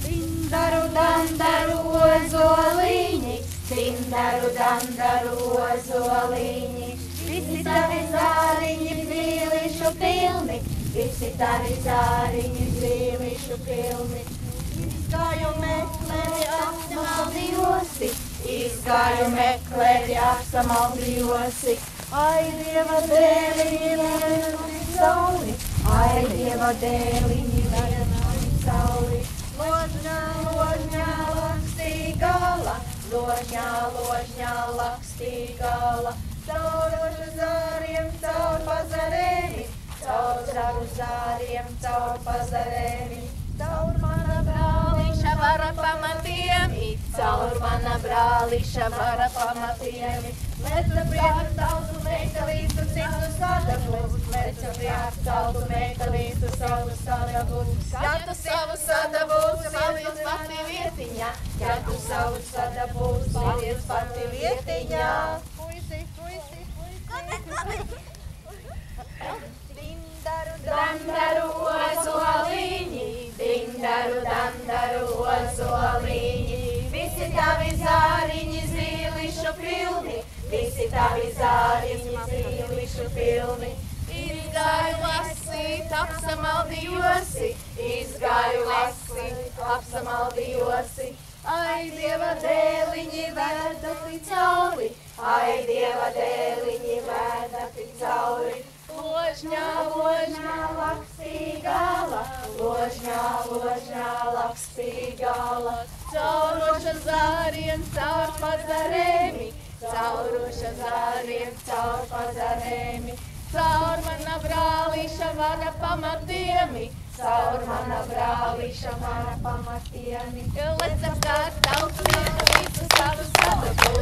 Dindaru, dandaru, ozoliņi, dindaru, dandaru, ozoliņi. Visi tavi zāriņi brīlišu pilni, visi tavi zāriņi brīlišu pilni. Izgāju meklēt, apsamaldījosi, izgāju meklēt, apsamaldījosi. Ai, Dieva dēliņi, vēlami sauli, ai, Dieva dēliņi, vēlami sauli. Ložņā, ložņā, lakstīgala, ložņā, ložņā, lakstīgala. Caur zāriem, caur pazarēmi, caur zāriem, caur pazarēmi. Caur mana brāliša vara pamatiemi, caur mana brāliša vara pamatiemi. Leca priekš tautu meikalītu citu sadabus, leca priekš tautu meikalītu savu sadabus. Ja tu savu sadabus paliec pati vietiņā, ja tu savu sadabus paliec pati vietiņā. Dindaru, dandaru, ozoliņi, dindaru, dandaru, ozoliņi. Visi tavi zāriņi zīlišu pilni, visi tavi zāriņi zīlišu pilni. Izgāju lasīt, apsamaldījosi, izgāju lasīt, apsamaldījosi. Ai, Dieva dēliņi, vēdati cauri, ai, Dieva dēliņi, vēdati cauri. Ložņā, ložņā, lakstīgala, ložņā, ložņā, lakstīgala. Cauroša zāriem, caur pazarēmi, cauroša zāriem, caur pazarēmi. Caur mana brāliša vara pamatiemi, caur mana brāliša vara pamatiemi. Leca apkārt tautu visu savu sadabu,